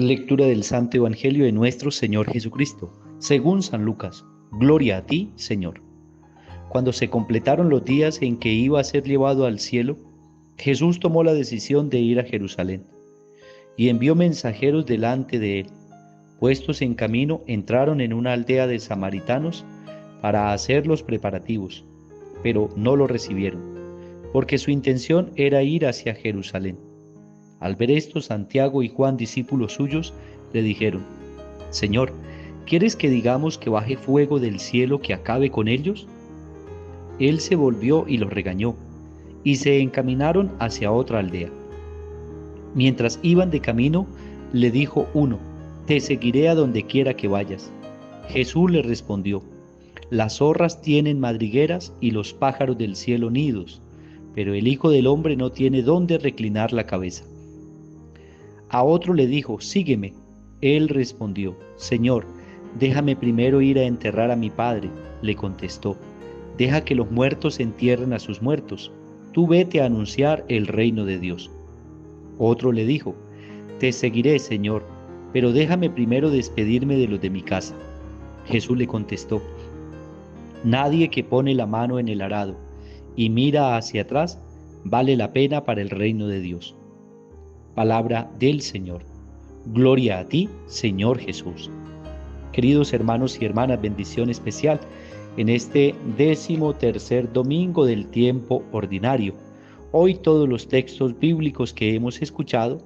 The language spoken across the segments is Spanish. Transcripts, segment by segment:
Lectura del Santo Evangelio de nuestro Señor Jesucristo, según San Lucas. Gloria a ti, Señor. Cuando se completaron los días en que iba a ser llevado al cielo, Jesús tomó la decisión de ir a Jerusalén y envió mensajeros delante de él. Puestos en camino, entraron en una aldea de samaritanos para hacer los preparativos, pero no lo recibieron, porque su intención era ir hacia Jerusalén. Al ver esto, Santiago y Juan, discípulos suyos, le dijeron: Señor, ¿quieres que digamos que baje fuego del cielo que acabe con ellos? Él se volvió y los regañó, y se encaminaron hacia otra aldea. Mientras iban de camino, le dijo uno: Te seguiré a donde quiera que vayas. Jesús le respondió: Las zorras tienen madrigueras y los pájaros del cielo nidos, pero el Hijo del Hombre no tiene dónde reclinar la cabeza. A otro le dijo: Sígueme. Él respondió: Señor, déjame primero ir a enterrar a mi padre. Le contestó: Deja que los muertos entierren a sus muertos. Tú vete a anunciar el reino de Dios. Otro le dijo: Te seguiré, Señor, pero déjame primero despedirme de los de mi casa. Jesús le contestó: Nadie que pone la mano en el arado y mira hacia atrás vale la pena para el reino de Dios. Palabra del Señor. Gloria a ti, Señor Jesús. Queridos hermanos y hermanas, bendición especial en este 13º domingo del tiempo ordinario. Hoy todos los textos bíblicos que hemos escuchado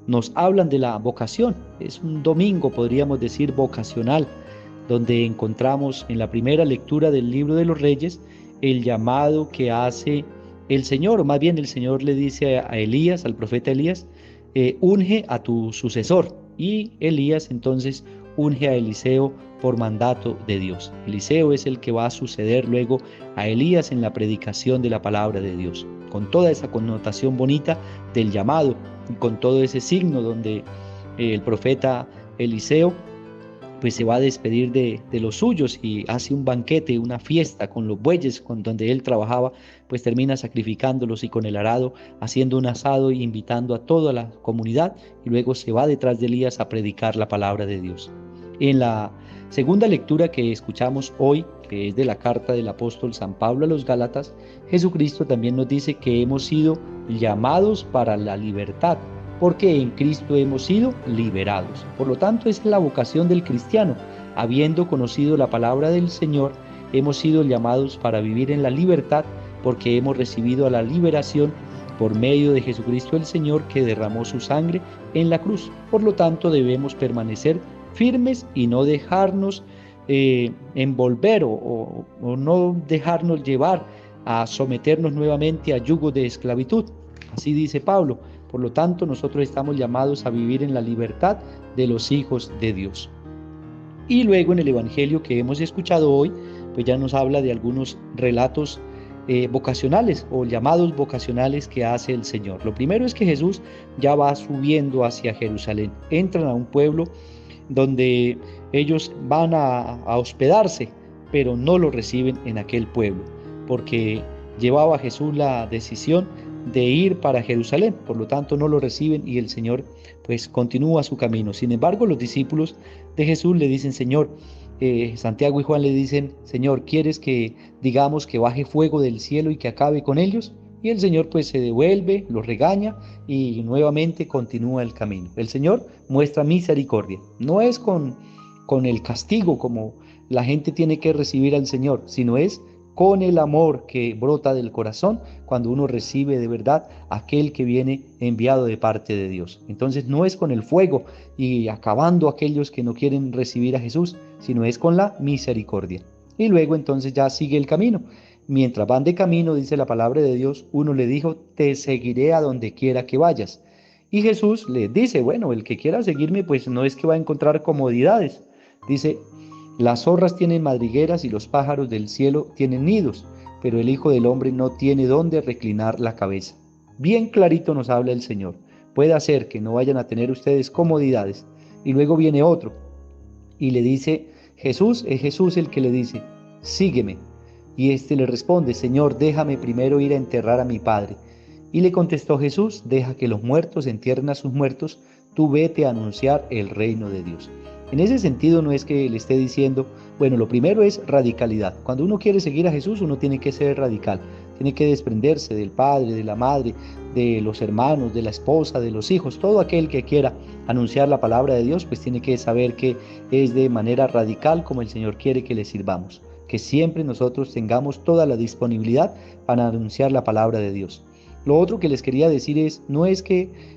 nos hablan de la vocación. Es un domingo, podríamos decir, vocacional, donde encontramos en la primera lectura del libro de los Reyes el llamado que hace el Señor, o más bien el Señor le dice a Elías, al profeta Elías: unge a tu sucesor. Y Elías entonces unge a Eliseo por mandato de Dios. Eliseo es el que va a suceder luego a Elías en la predicación de la palabra de Dios, con toda esa connotación bonita del llamado, y con todo ese signo donde el profeta Eliseo pues se va a despedir de los suyos y hace un banquete, una fiesta con los bueyes con donde él trabajaba, pues termina sacrificándolos y con el arado haciendo un asado e invitando a toda la comunidad, y luego se va detrás de Elías a predicar la palabra de Dios. En la segunda lectura que escuchamos hoy, que es de la carta del apóstol San Pablo a los Gálatas, Jesucristo también nos dice que hemos sido llamados para la libertad, porque en Cristo hemos sido liberados. Por lo tanto, es la vocación del cristiano. Habiendo conocido la palabra del Señor, hemos sido llamados para vivir en la libertad, porque hemos recibido a la liberación por medio de Jesucristo el Señor, que derramó su sangre en la cruz. Por lo tanto, debemos permanecer firmes y no dejarnos envolver o no dejarnos llevar a someternos nuevamente a yugos de esclavitud. Así dice Pablo. Por lo tanto, nosotros estamos llamados a vivir en la libertad de los hijos de Dios. Y luego en el Evangelio que hemos escuchado hoy, pues ya nos habla de algunos relatos vocacionales o llamados vocacionales que hace el Señor. Lo primero es que Jesús ya va subiendo hacia Jerusalén. Entran a un pueblo donde ellos van a hospedarse, pero no lo reciben en aquel pueblo, porque llevaba Jesús la decisión de ir para Jerusalén. Por lo tanto, no lo reciben y el Señor pues continúa su camino. Sin embargo, los discípulos de Jesús le dicen: Señor, Santiago y Juan le dicen: Señor, ¿quieres que digamos que baje fuego del cielo y que acabe con ellos? Y el Señor pues se devuelve, los regaña y nuevamente continúa el camino. El Señor muestra misericordia. No es con el castigo como la gente tiene que recibir al Señor, sino es con el amor que brota del corazón cuando uno recibe de verdad aquel que viene enviado de parte de Dios. Entonces no es con el fuego y acabando a aquellos que no quieren recibir a Jesús, sino es con la misericordia. Y luego entonces ya sigue el camino. Mientras van de camino, dice la palabra de Dios, uno le dijo: Te seguiré a donde quiera que vayas. Y Jesús le dice: bueno, el que quiera seguirme, pues no es que va a encontrar comodidades. Dice: Las zorras tienen madrigueras y los pájaros del cielo tienen nidos, pero el Hijo del Hombre no tiene dónde reclinar la cabeza. Bien clarito nos habla el Señor. Puede hacer que no vayan a tener ustedes comodidades. Y luego viene otro y le dice: Jesús, es Jesús el que le dice: Sígueme. Y este le responde: Señor, déjame primero ir a enterrar a mi padre. Y le contestó Jesús: deja que los muertos entierren a sus muertos, tú vete a anunciar el reino de Dios. En ese sentido no es que le esté diciendo, bueno, lo primero es radicalidad. Cuando uno quiere seguir a Jesús, uno tiene que ser radical, tiene que desprenderse del padre, de la madre, de los hermanos, de la esposa, de los hijos. Todo aquel que quiera anunciar la palabra de Dios, pues tiene que saber que es de manera radical como el Señor quiere que le sirvamos, que siempre nosotros tengamos toda la disponibilidad para anunciar la palabra de Dios. Lo otro que les quería decir no es que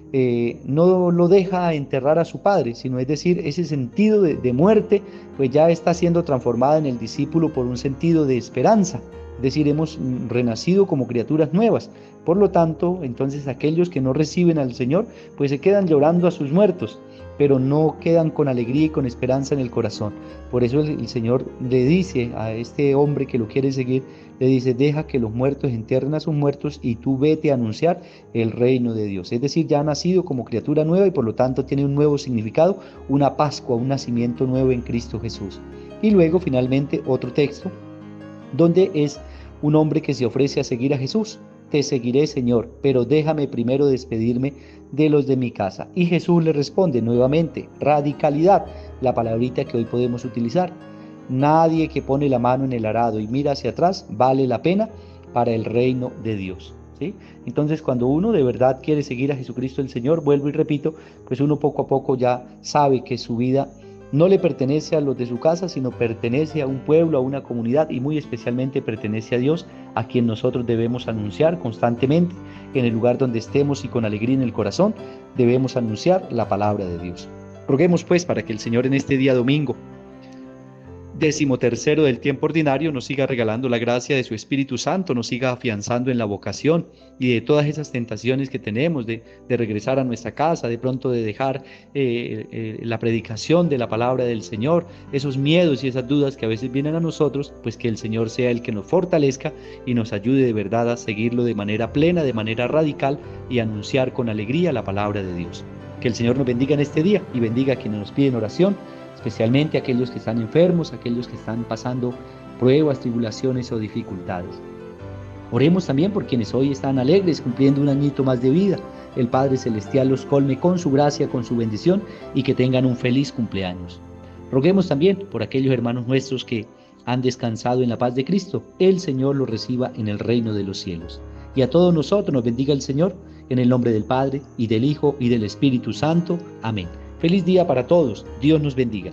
no lo deja enterrar a su padre, sino es decir, ese sentido de muerte, pues ya está siendo transformada en el discípulo por un sentido de esperanza. Es decir, hemos renacido como criaturas nuevas. Por lo tanto, entonces aquellos que no reciben al Señor, pues se quedan llorando a sus muertos, pero no quedan con alegría y con esperanza en el corazón. Por eso el Señor le dice a este hombre que lo quiere seguir, le dice: deja que los muertos entierren a sus muertos y tú vete a anunciar el reino de Dios. Es decir, ya ha nacido como criatura nueva y por lo tanto tiene un nuevo significado, una Pascua, un nacimiento nuevo en Cristo Jesús. Y luego finalmente otro texto, donde es un hombre que se ofrece a seguir a Jesús. Te seguiré, Señor, pero déjame primero despedirme de los de mi casa. Y Jesús le responde nuevamente: radicalidad, la palabrita que hoy podemos utilizar. Nadie que pone la mano en el arado y mira hacia atrás vale la pena para el reino de Dios, ¿sí? Entonces, cuando uno de verdad quiere seguir a Jesucristo el Señor, vuelvo y repito, pues uno poco a poco ya sabe que su vida no le pertenece a los de su casa, sino pertenece a un pueblo, a una comunidad, y muy especialmente pertenece a Dios, a quien nosotros debemos anunciar constantemente en el lugar donde estemos, y con alegría en el corazón debemos anunciar la palabra de Dios. Roguemos pues para que el Señor en este día domingo 13º del tiempo ordinario nos siga regalando la gracia de su Espíritu Santo, nos siga afianzando en la vocación y de todas esas tentaciones que tenemos de regresar a nuestra casa, de pronto de dejar la predicación de la palabra del Señor, esos miedos y esas dudas que a veces vienen a nosotros, pues que el Señor sea el que nos fortalezca y nos ayude de verdad a seguirlo de manera plena, de manera radical, y anunciar con alegría la palabra de Dios. Que el Señor nos bendiga en este día y bendiga a quienes nos piden oración, especialmente aquellos que están enfermos, aquellos que están pasando pruebas, tribulaciones o dificultades. Oremos también por quienes hoy están alegres, cumpliendo un añito más de vida. El Padre Celestial los colme con su gracia, con su bendición, y que tengan un feliz cumpleaños. Roguemos también por aquellos hermanos nuestros que han descansado en la paz de Cristo. El Señor los reciba en el reino de los cielos. Y a todos nosotros nos bendiga el Señor, en el nombre del Padre, y del Hijo, y del Espíritu Santo. Amén. Feliz día para todos. Dios nos bendiga.